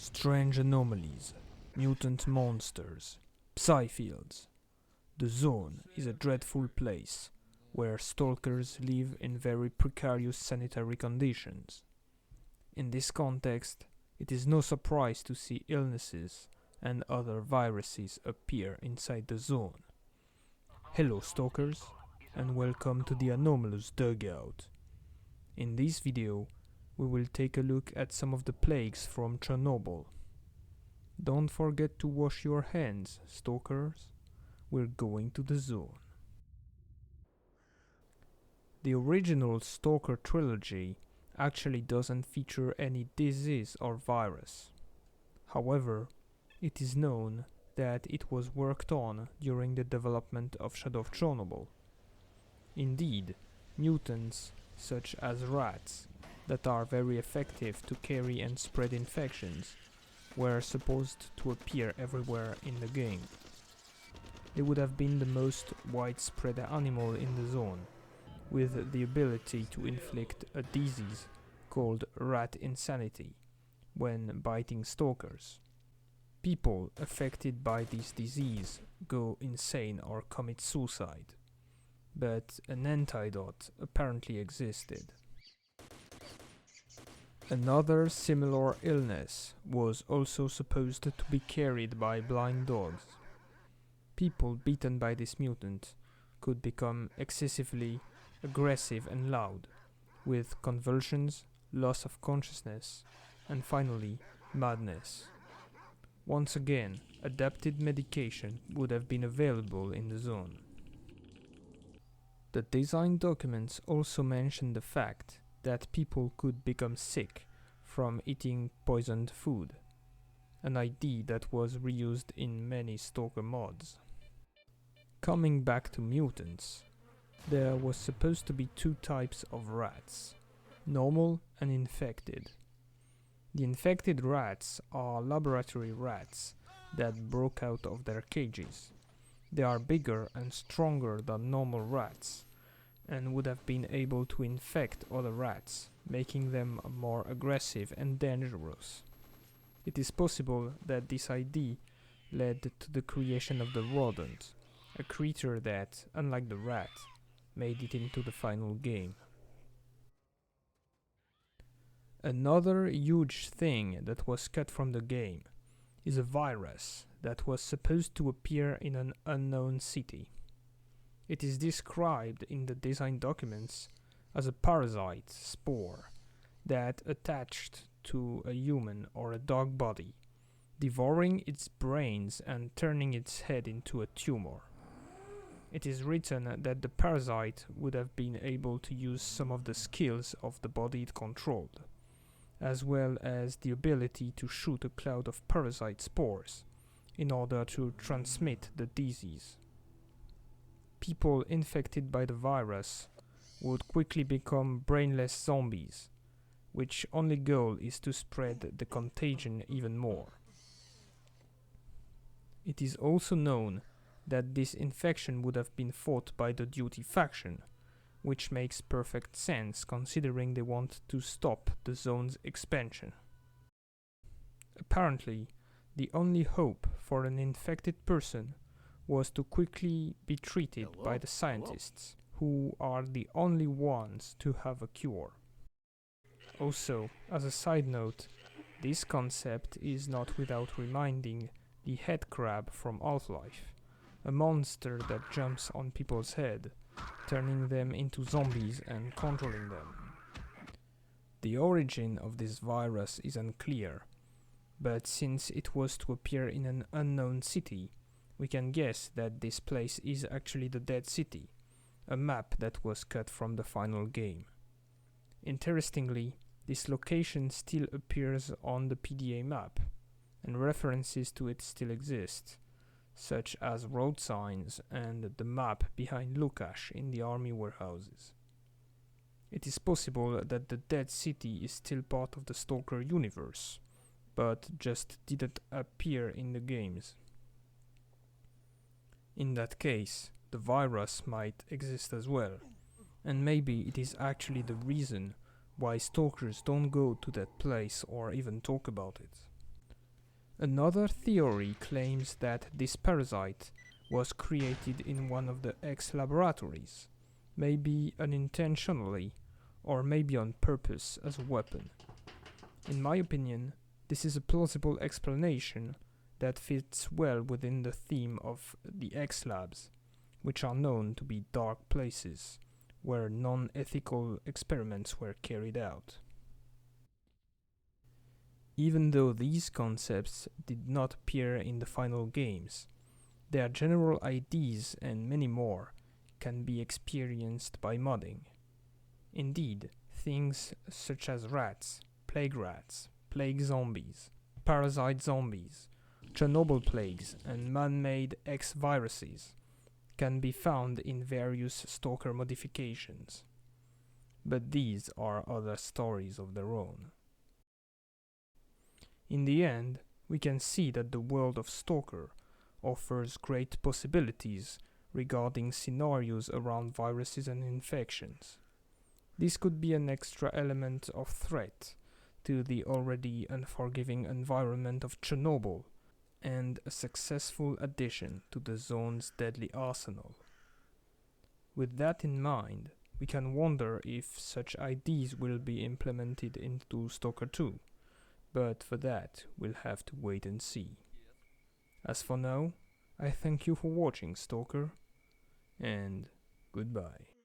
Strange anomalies, mutant monsters, psyfields. The zone is a dreadful place where stalkers live in very precarious sanitary conditions. In this context, it is no surprise to see illnesses and other viruses appear inside the zone. Hello stalkers, and welcome to the Anomalous Dugout. In this video, we will take a look at some of the plagues from Chernobyl. Don't forget to wash your hands, stalkers. We're going to the zone. The original S.T.A.L.K.E.R trilogy actually doesn't feature any disease or virus. However, it is known that it was worked on during the development of Shadow of Chernobyl. Indeed, mutants, such as rats, that are very effective to carry and spread infections, were supposed to appear everywhere in the game. They would have been the most widespread animal in the zone, with the ability to inflict a disease called rat insanity when biting stalkers. People affected by this disease go insane or commit suicide, but an antidote apparently existed. Another similar illness was also supposed to be carried by blind dogs. People bitten by this mutant could become excessively aggressive and loud, with convulsions, loss of consciousness, and finally, madness. Once again, adapted medication would have been available in the zone. The design documents also mention the fact that people could become sick from eating poisoned food, an idea that was reused in many Stalker mods. Coming back to mutants, there was supposed to be two types of rats, normal and infected. The infected rats are laboratory rats that broke out of their cages. They are bigger and stronger than normal rats, and would have been able to infect other rats, making them more aggressive and dangerous. It is possible that this idea led to the creation of the rodent, a creature that, unlike the rat, made it into the final game. Another huge thing that was cut from the game is a virus that was supposed to appear in an unknown city. It is described in the design documents as a parasite spore that attached to a human or a dog body, devouring its brains and turning its head into a tumor. It is written that the parasite would have been able to use some of the skills of the body it controlled, as well as the ability to shoot a cloud of parasite spores in order to transmit the disease. People infected by the virus would quickly become brainless zombies, which only goal is to spread the contagion even more. It is also known that this infection would have been fought by the Duty faction, which makes perfect sense considering they want to stop the zone's expansion. Apparently, the only hope for an infected person was to quickly be treated by the scientists, who are the only ones to have a cure. Also, as a side note, this concept is not without reminding the Headcrab from Half-Life, a monster that jumps on people's head, turning them into zombies and controlling them. The origin of this virus is unclear, but since it was to appear in an unknown city, we can guess that this place is actually the Dead City, a map that was cut from the final game. Interestingly, this location still appears on the PDA map, and references to it still exist, such as road signs and the map behind Lukash in the army warehouses. It is possible that the Dead City is still part of the S.T.A.L.K.E.R universe, but just didn't appear in the games. In that case, the virus might exist as well, and maybe it is actually the reason why stalkers don't go to that place or even talk about it. Another theory claims that this parasite was created in one of the X laboratories, maybe unintentionally, or maybe on purpose as a weapon. In my opinion, this is a plausible explanation that fits well within the theme of the X labs, which are known to be dark places where non-ethical experiments were carried out. Even though these concepts did not appear in the final games, their general ideas and many more can be experienced by modding. Indeed, things such as rats, plague zombies, parasite zombies, Chernobyl plagues, and man-made X viruses can be found in various S.T.A.L.K.E.R modifications. But these are other stories of their own. In the end, we can see that the world of S.T.A.L.K.E.R offers great possibilities regarding scenarios around viruses and infections. This could be an extra element of threat to the already unforgiving environment of Chernobyl, and a successful addition to the zone's deadly arsenal. With that in mind, we can wonder if such ideas will be implemented into S.T.A.L.K.E.R 2, but for that we'll have to wait and see. As for now, I thank you for watching S.T.A.L.K.E.R, and goodbye.